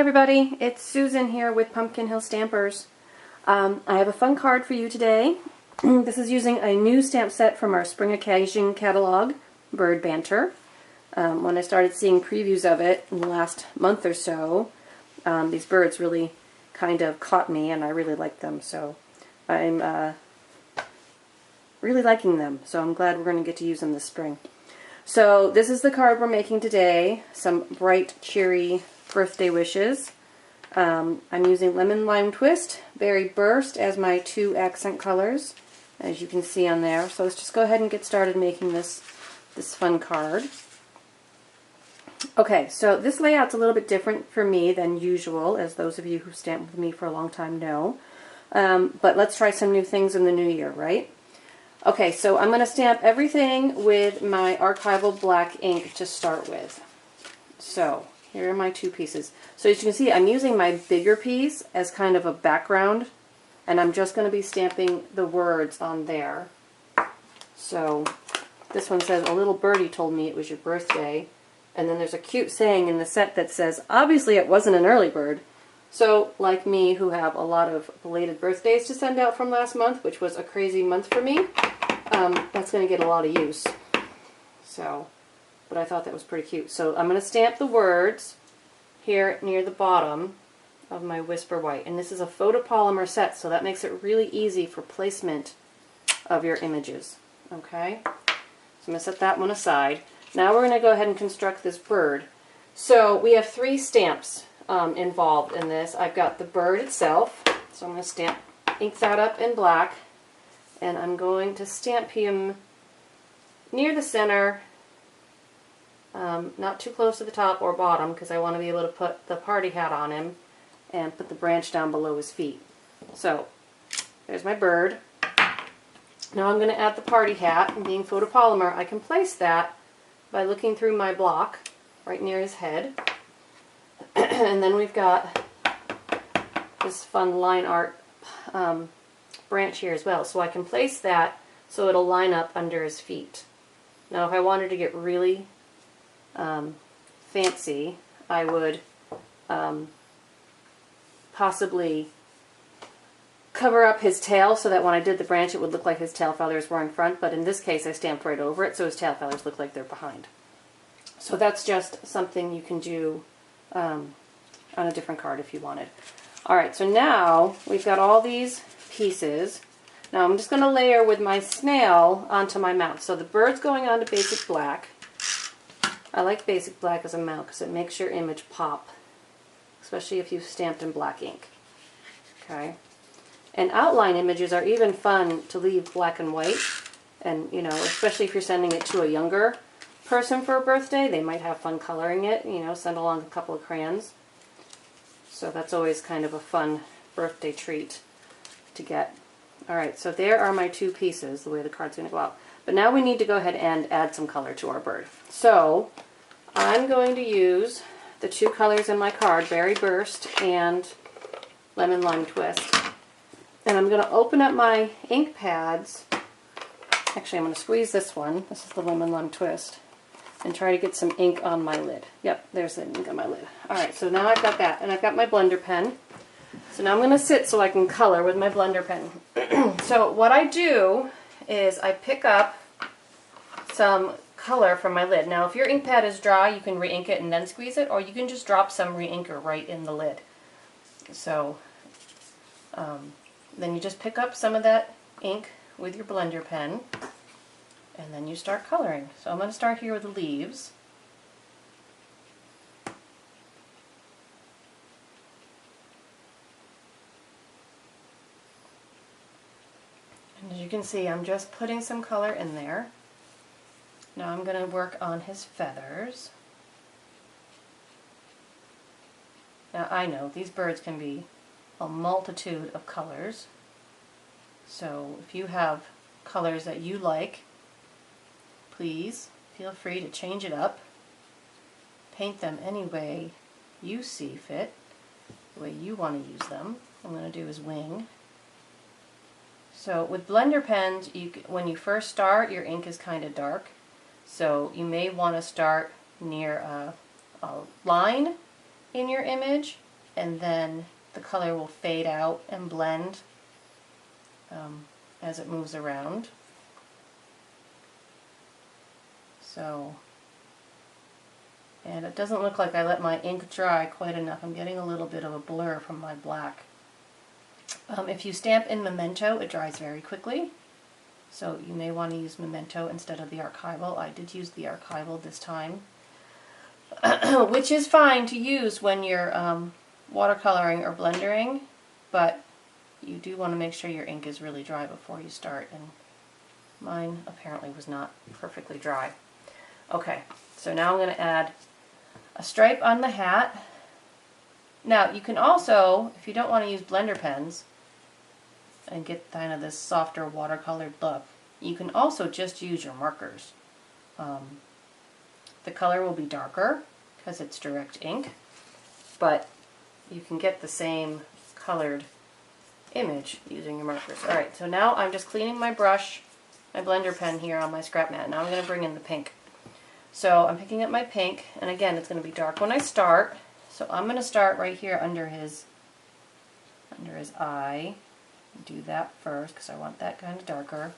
everybody, it's Susan here with Pumpkin Hill Stampers. I have a fun card for you today. This is using a new stamp set from our Spring Occasion catalog, Bird Banter. When I started seeing previews of it in the last month or so, these birds really kind of caught me and I really like them, so I'm really liking them, so I'm glad we're going to get to use them this spring. So this is the card we're making today, some bright, cheery birthday wishes. I'm using Lemon Lime Twist, Berry Burst as my two accent colors, as you can see on there. So let's just go ahead and get started making this fun card. Okay, so this layout's a little bit different for me than usual, as those of you who've stamped with me for a long time know. But let's try some new things in the new year, right? Okay, so I'm going to stamp everything with my archival black ink to start with. So here are my two pieces. So as you can see, I'm using my bigger piece as kind of a background, and I'm just going to be stamping the words on there. So this one says, "A little birdie told me it was your birthday." And then there's a cute saying in the set that says, "Obviously it wasn't an early bird." So, like me, who have a lot of belated birthdays to send out from last month, which was a crazy month for me, that's going to get a lot of use. So, but I thought that was pretty cute. So I'm going to stamp the words here near the bottom of my Whisper White. And this is a photopolymer set, so that makes it really easy for placement of your images. Okay? So I'm going to set that one aside. Now we're going to go ahead and construct this bird. So we have three stamps involved in this. I've got the bird itself, so I'm going to ink that up in black, and I'm going to stamp him near the center, not too close to the top or bottom, because I want to be able to put the party hat on him and put the branch down below his feet. So there's my bird. Now I'm going to add the party hat, and being photopolymer, I can place that by looking through my block right near his head. And then we've got this fun line art branch here as well. So I can place that so it'll line up under his feet. Now if I wanted to get really fancy, I would possibly cover up his tail so that when I did the branch it would look like his tail feathers were in front, but in this case I stamped right over it so his tail feathers look like they're behind. So that's just something you can do on a different card if you wanted. Alright, so now we've got all these pieces. Now I'm just going to layer with my snail onto my mouth. So the bird's going on to basic black. I like basic black as a mount because it makes your image pop, especially if you've stamped in black ink. Okay. And outline images are even fun to leave black and white, and you know, especially if you're sending it to a younger person for a birthday, they might have fun coloring it, you know, send along a couple of crayons. So that's always kind of a fun birthday treat to get. Alright, so there are my two pieces, the way the card's going to go out. But now we need to go ahead and add some color to our bird. So I'm going to use the two colors in my card, Berry Burst and Lemon Lime Twist. And I'm going to open up my ink pads. Actually, I'm going to squeeze this one. This is the Lemon Lime Twist. And try to get some ink on my lid. Yep, there's the ink on my lid. Alright, so now I've got that. And I've got my blender pen. So now I'm going to sit so I can color with my blender pen. So what I do is I pick up some color from my lid. Now if your ink pad is dry, you can re-ink it and then squeeze it, or you can just drop some re-inker right in the lid. So then you just pick up some of that ink with your blender pen, and then you start coloring. So I'm going to start here with the leaves. And as you can see, I'm just putting some color in there. Now I'm going to work on his feathers. Now I know these birds can be a multitude of colors, so if you have colors that you like, please feel free to change it up. Paint them any way you see fit, the way you want to use them. What I'm going to do is wing. So with blender pens, when you first start, your ink is kind of dark, so you may want to start near a line in your image and then the color will fade out and blend as it moves around. So, and it doesn't look like I let my ink dry quite enough. I'm getting a little bit of a blur from my black. If you stamp in Memento, it dries very quickly. So you may want to use Memento instead of the archival. I did use the archival this time, which is fine to use when you're watercoloring or blendering, but you do want to make sure your ink is really dry before you start, and mine apparently was not perfectly dry. Okay, so now I'm going to add a stripe on the hat. Now you can also, if you don't want to use blender pens and get kind of this softer watercolored look, you can also just use your markers. The color will be darker because it's direct ink, but you can get the same colored image using your markers. Alright, so now I'm just cleaning my brush, my blender pen here on my scrap mat. Now I'm going to bring in the pink. So I'm picking up my pink, and again it's going to be dark when I start. So I'm going to start right here under his eye. Do that first because I want that kind of darker.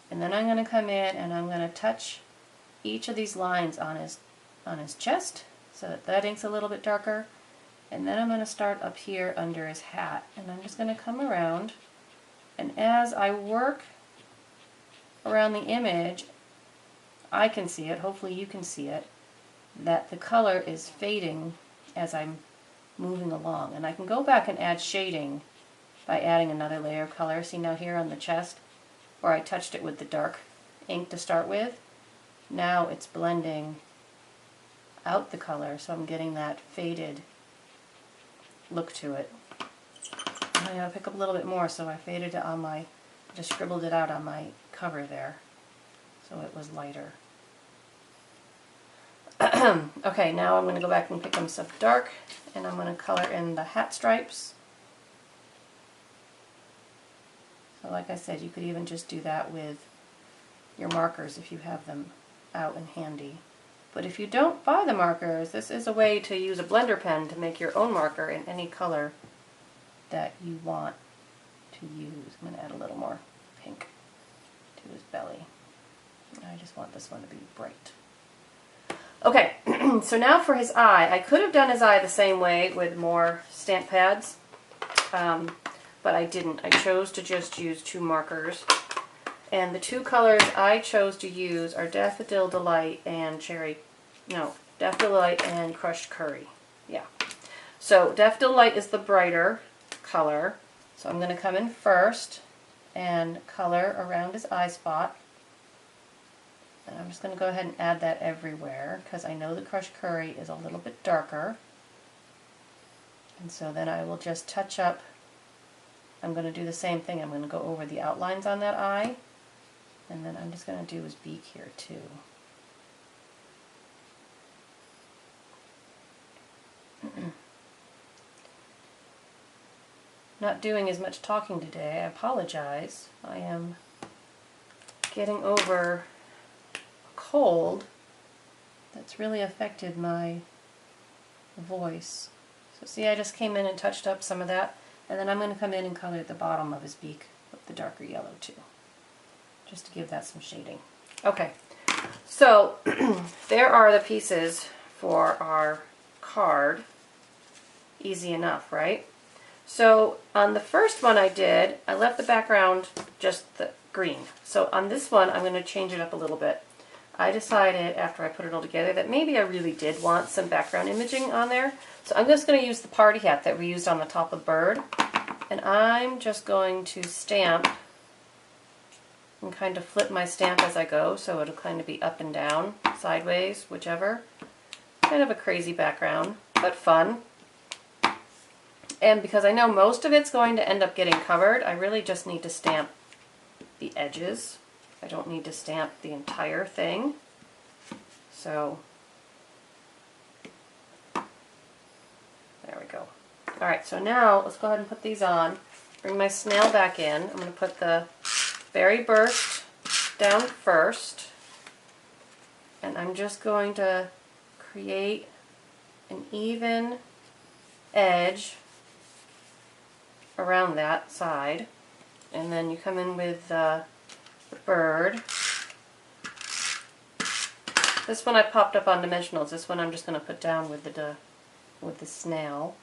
And then I'm going to come in and I'm going to touch each of these lines on his chest so that that ink's a little bit darker. And then I'm going to start up here under his hat, and I'm just going to come around, and as I work around the image, I can see it, hopefully you can see it, that the color is fading as I'm moving along. And I can go back and add shading by adding another layer of color. See now here on the chest where I touched it with the dark ink to start with, now it's blending out the color, so I'm getting that faded look to it. And I'm going to pick up a little bit more, so I faded it on my, just scribbled it out on my cover there, so it was lighter. Okay, now I'm going to go back and pick them some dark, and I'm going to color in the hat stripes. So like I said, you could even just do that with your markers if you have them out and handy. But if you don't buy the markers, this is a way to use a blender pen to make your own marker in any color that you want to use. I'm going to add a little more pink to his belly. I just want this one to be bright. Okay, so now for his eye. I could have done his eye the same way with more stamp pads, but I didn't. I chose to just use 2 markers. And the 2 colors I chose to use are Daffodil Delight and Daffodil Delight and Crushed Curry. Yeah. So Daffodil Delight is the brighter color. So I'm going to come in first and color around his eye spot. And I'm just going to go ahead and add that everywhere because I know the Crushed Curry is a little bit darker. And so then I will just touch up. I'm going to do the same thing. I'm going to go over the outlines on that eye. And then I'm just going to do his beak here too. Not doing as much talking today. I apologize. I am getting over a cold that's really affected my voice. So see, I just came in and touched up some of that, and then I'm going to come in and color at the bottom of his beak with the darker yellow too, just to give that some shading. Okay, so there are the pieces for our card. Easy enough, right? So on the first one I did, I left the background just the green. So on this one I'm going to change it up a little bit. I decided after I put it all together that maybe I really did want some background imaging on there. So I'm just going to use the party hat that we used on the top of the bird. And I'm just going to stamp and kind of flip my stamp as I go, so it'll kind of be up and down, sideways, whichever. Kind of a crazy background, but fun. And because I know most of it's going to end up getting covered, I really just need to stamp the edges. I don't need to stamp the entire thing. So, there we go. Alright, so now let's go ahead and put these on. Bring my snail back in. I'm going to put the berry burst down first. And I'm just going to create an even edge around that side, and then you come in with the bird. This one I popped up on dimensionals. This one I'm just going to put down with the snail.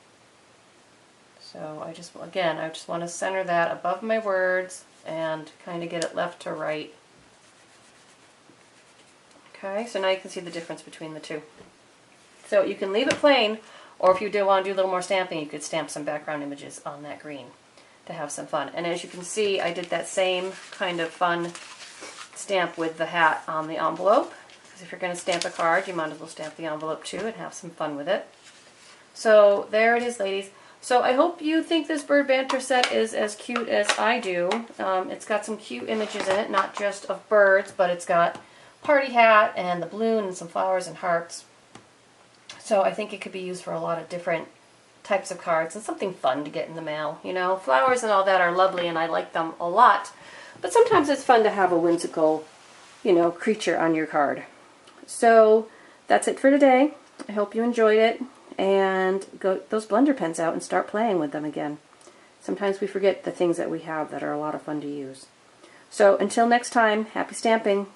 So I just want to center that above my words and kind of get it left to right. Okay, so now you can see the difference between the two. So you can leave it plain, or if you do want to do a little more stamping, you could stamp some background images on that green to have some fun. And as you can see, I did that same kind of fun stamp with the hat on the envelope. Because if you're going to stamp a card, you might as well stamp the envelope too and have some fun with it. So there it is, ladies. So I hope you think this bird banter set is as cute as I do. It's got some cute images in it, not just of birds, but it's got party hat and the balloon and some flowers and hearts. So I think it could be used for a lot of different types of cards and something fun to get in the mail. You know, flowers and all that are lovely and I like them a lot, but sometimes it's fun to have a whimsical, you know, creature on your card. So that's it for today. I hope you enjoyed it, and go those blender pens out and start playing with them again. Sometimes we forget the things that we have that are a lot of fun to use. So until next time, happy stamping!